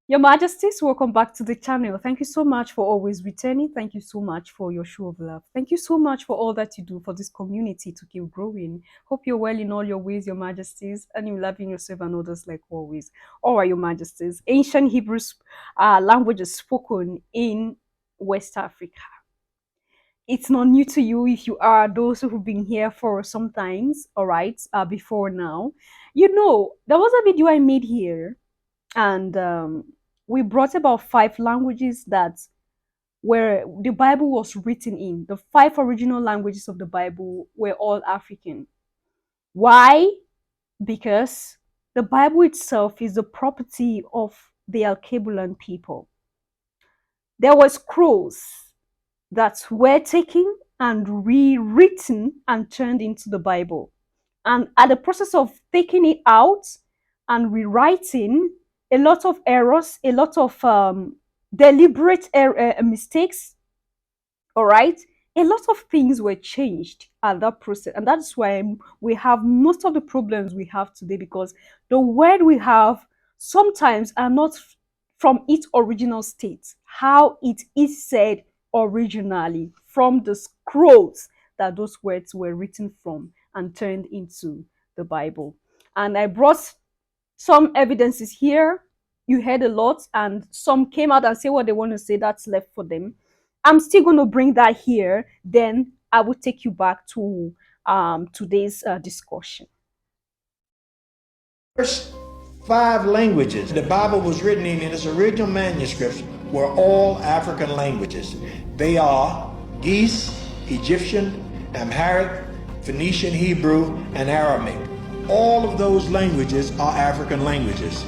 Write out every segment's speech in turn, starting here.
Your Majesties, welcome back to the channel. Thank you so much for always returning. Thank you so much for your show of love. Thank you so much for all that you do for this community to keep growing. Hope you're well in all your ways, Your Majesties, and you're loving yourself and others like always. All right, Your Majesties. Ancient Hebrew languages spoken in West Africa. It's not new to you if you are those who've been here for some times, all right, before now. You know, there was a video I made here and we brought about 5 languages that where the Bible was written in. The 5 original languages of the Bible were all African. Why? Because the Bible itself is the property of the Alkebulan people. There were scrolls that were taken and rewritten and turned into the Bible. And at the process of taking it out and rewriting, a lot of errors, a lot of deliberate mistakes, all right? A lot of things were changed at that process. And that's why we have most of the problems we have today, because the word we have sometimes are not from its original state, how it is said originally from the scrolls that those words were written from and turned into the Bible. And I brought some evidences here. You heard a lot, and some came out and say what they want to say. That's left for them. I'm still going to bring that here. Then I will take you back to today's discussion. First 5 languages the Bible was written in its original manuscripts were all African languages. They are Ge'ez, Egyptian, Amharic, Phoenician Hebrew, and Aramaic. All of those languages are African languages.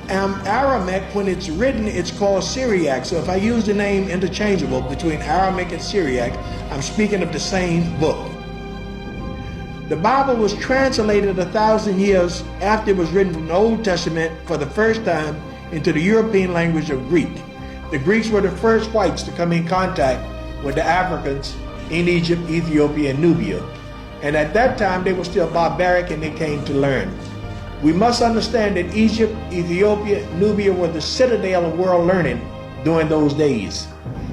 Aramaic, when it's written, it's called Syriac. So if I use the name interchangeable between Aramaic and Syriac, I'm speaking of the same book. The Bible was translated 1,000 years after it was written from the Old Testament for the first time into the European language of Greek. The Greeks were the first whites to come in contact with the Africans in Egypt, Ethiopia, and Nubia. And at that time, they were still barbaric and they came to learn. We must understand that Egypt, Ethiopia, Nubia were the citadel of world learning during those days.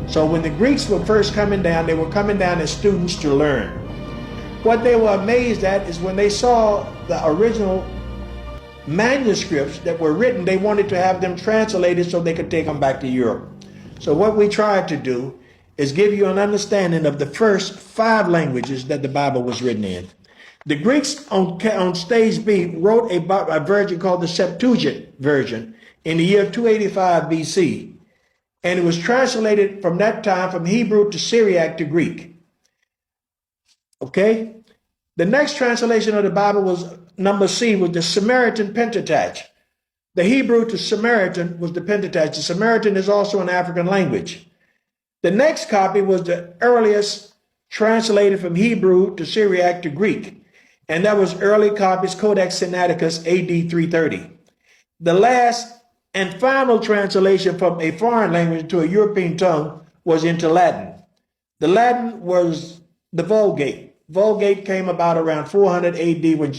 So when the Greeks were first coming down, they were coming down as students to learn. What they were amazed at is when they saw the original manuscripts that were written, they wanted to have them translated so they could take them back to Europe. So what we tried to do is give you an understanding of the first 5 languages that the Bible was written in. The Greeks on stage B wrote a version called the Septuagint version in the year 285 BC. And it was translated from that time from Hebrew to Syriac to Greek. Okay? The next translation of the Bible was number C, was the Samaritan Pentateuch. The Hebrew to Samaritan was the Pentateuch. The Samaritan is also an African language. The next copy was the earliest translated from Hebrew to Syriac to Greek. And that was early copies, Codex Sinaiticus, AD 330. The last and final translation from a foreign language to a European tongue was into Latin. The Latin was the Vulgate. Vulgate came about around 400 AD when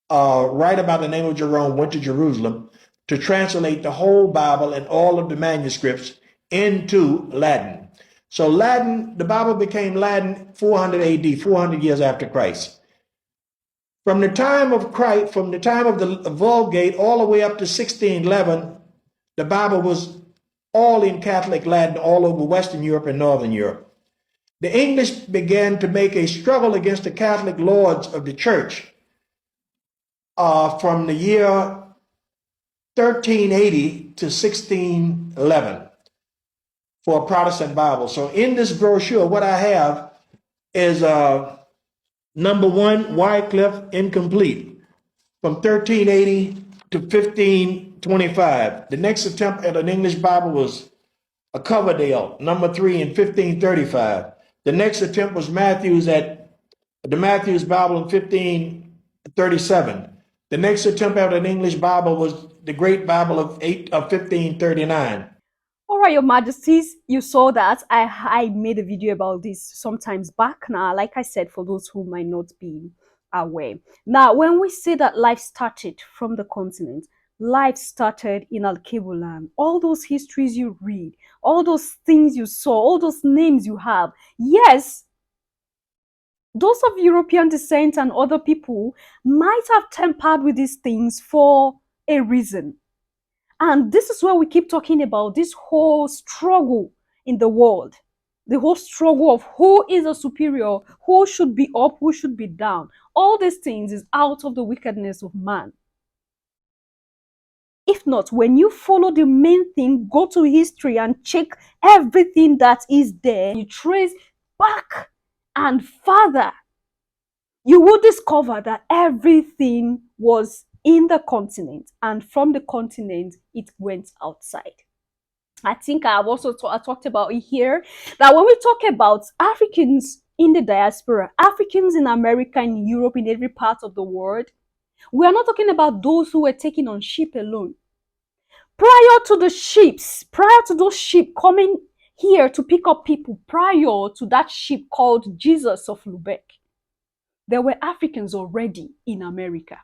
right about the name of Jerome went to Jerusalem to translate the whole Bible and all of the manuscripts into Latin. So Latin, the Bible became Latin 400 AD, 400 years after Christ. From the time of Christ, from the time of the Vulgate all the way up to 1611, the Bible was all in Catholic Latin all over Western Europe and Northern Europe. The English began to make a struggle against the Catholic lords of the church from the year 1380 to 1611 for a Protestant Bible. So in this brochure, what I have is number 1, Wycliffe Incomplete, from 1380 to 1525. The next attempt at an English Bible was a Coverdale, number 3, in 1535. The next attempt was Matthew's at the Matthew's Bible in 1537. The next attempt at an English Bible was the Great Bible of 1539. All right, Your Majesties, you saw that I made a video about this sometimes back now, like I said, for those who might not be aware. Now, when we say that life started from the continent, life started in Al-Kebulan. All those histories you read, all those things you saw, all those names you have. Yes, those of European descent and other people might have tampered with these things for a reason. And this is where we keep talking about this whole struggle in the world. The whole struggle of who is a superior, who should be up, who should be down. All these things is out of the wickedness of man. If not, when you follow the main thing, go to history and check everything that is there, you trace back and further, you will discover that everything was in the continent, and from the continent, it went outside. I think I've also talked about it here, that when we talk about Africans in the diaspora, Africans in America, in Europe, in every part of the world, we are not talking about those who were taken on ship alone. Prior to the ships, prior to those ships coming here to pick up people, prior to that ship called Jesus of Lubeck, there were Africans already in America.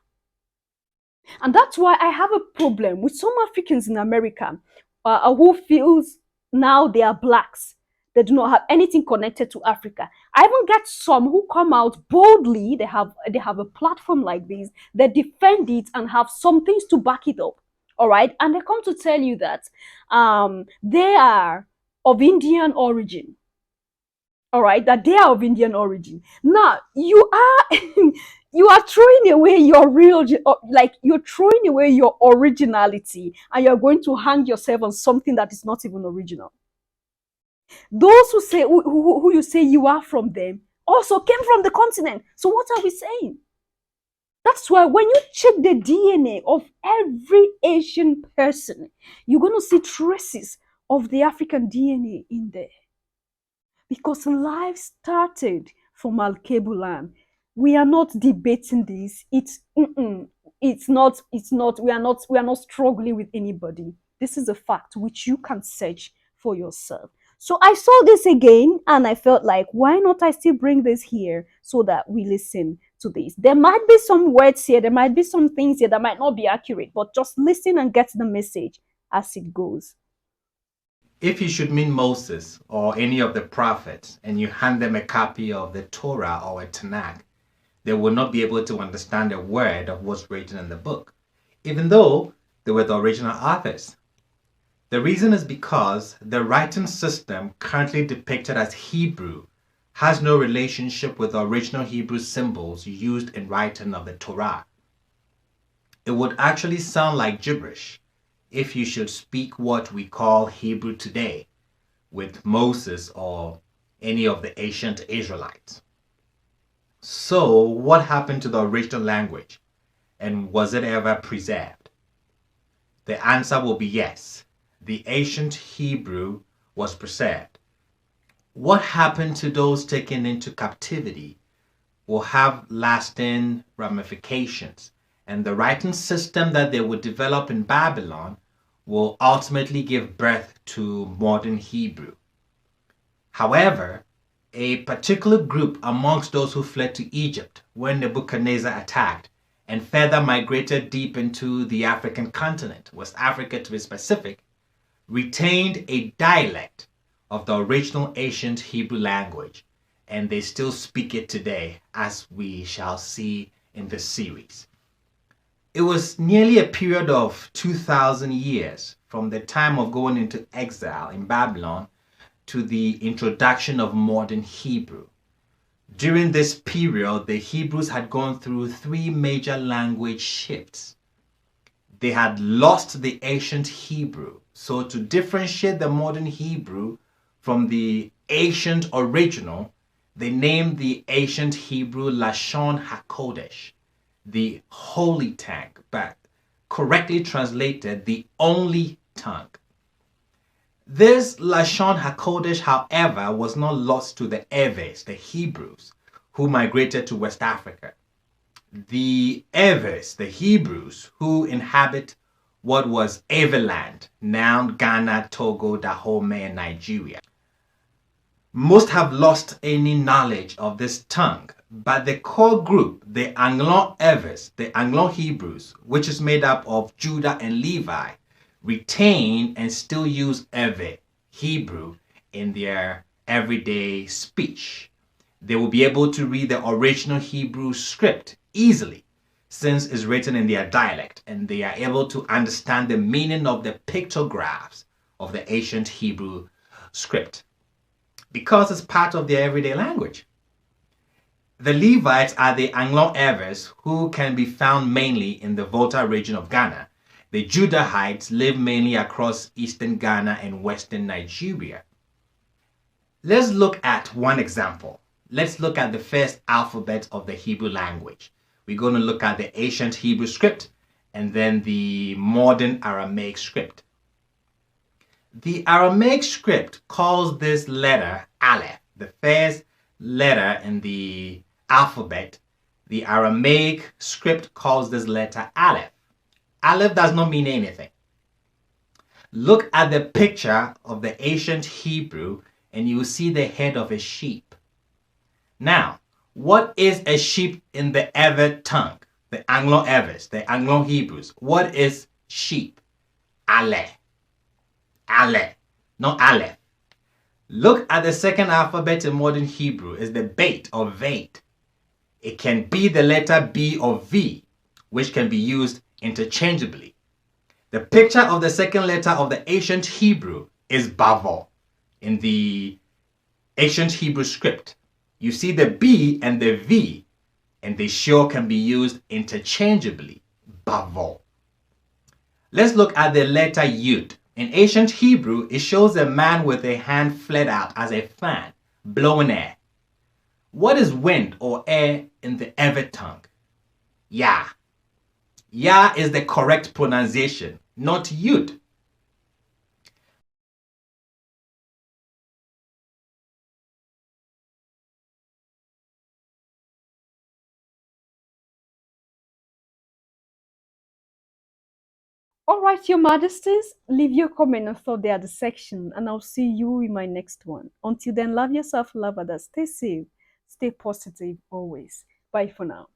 And that's why I have a problem with some Africans in America who feels now they are blacks. They do not have anything connected to Africa. I even get some who come out boldly. They have a platform like this. They defend it and have some things to back it up. All right, and they come to tell you that they are of Indian origin. All right, that they are of Indian origin. Now you are you are throwing away your real, like you're throwing away your originality, and you're going to hang yourself on something that is not even original. Those who say who you say you are from them also came from the continent. So what are we saying? That's why when you check the DNA of every Asian person, you're going to see traces of the African DNA in there. Because life started from Al-Kebulan. We are not debating this. It's not, we are not struggling with anybody. This is a fact which you can search for yourself. So I saw this again and I felt like, why not I still bring this here so that we listen to this? There might be some words here, there might be some things here that might not be accurate, but just listen and get the message as it goes. If you should meet Moses or any of the prophets and you hand them a copy of the Torah or a Tanakh, they will not be able to understand a word of what's written in the book, even though they were the original authors. The reason is because the writing system currently depicted as Hebrew has no relationship with the original Hebrew symbols used in writing of the Torah. It would actually sound like gibberish if you should speak what we call Hebrew today with Moses or any of the ancient Israelites. So what happened to the original language, and was it ever preserved? The answer will be yes. The ancient Hebrew was preserved. What happened to those taken into captivity will have lasting ramifications, and the writing system that they would develop in Babylon will ultimately give birth to modern Hebrew. However, a particular group amongst those who fled to Egypt when Nebuchadnezzar attacked and further migrated deep into the African continent, West Africa to be specific, retained a dialect of the original ancient Hebrew language, and they still speak it today, as we shall see in this series. It was nearly a period of 2,000 years from the time of going into exile in Babylon to the introduction of modern Hebrew. During this period, the Hebrews had gone through 3 major language shifts. They had lost the ancient Hebrew. So to differentiate the modern Hebrew from the ancient original, they named the ancient Hebrew Lashon HaKodesh, the holy tongue, but correctly translated, the only tongue. This Lashon HaKodesh, however, was not lost to the Eves, the Hebrews, who migrated to West Africa. The Eves, the Hebrews, who inhabit what was Everland, now Ghana, Togo, Dahomey, and Nigeria. Most have lost any knowledge of this tongue But the core group, the Anglo-Evers, the Anglo-Hebrews, which is made up of Judah and Levi, retain and still use Ewe, Hebrew, in their everyday speech. They will be able to read the original Hebrew script easily, since it's written in their dialect, and they are able to understand the meaning of the pictographs of the ancient Hebrew script, because it's part of their everyday language. The Levites are the Anglo-Evers, who can be found mainly in the Volta region of Ghana. The Judahites live mainly across eastern Ghana and western Nigeria. Let's look at one example. Let's look at the first alphabet of the Hebrew language. We're going to look at the ancient Hebrew script and then the modern Aramaic script. The Aramaic script calls this letter Aleph, the first letter in the alphabet. The Aramaic script calls this letter Aleph. Aleph does not mean anything. Look at the picture of the ancient Hebrew and you will see the head of a sheep. Now, what is a sheep in the Ewe tongue? The Anglo-Evers, the Anglo-Hebrews. What is sheep? Aleph. Aleph, not Aleph. Look at the second alphabet in modern Hebrew. It's the Beit or Veit. It can be the letter B or V, which can be used interchangeably. The picture of the second letter of the ancient Hebrew is Bavo in the ancient Hebrew script. You see the B and the V, and they sure can be used interchangeably. Bavo. Let's look at the letter Yud. In ancient Hebrew, it shows a man with a hand flared out as a fan, blowing air. What is wind or air in the Ewe tongue? Ya. Ya is the correct pronunciation, not Yud. All right, Your Majesties, leave your comment and thought there at the section, and I'll see you in my next one. Until then, love yourself, love others, stay safe, stay positive always. Bye for now.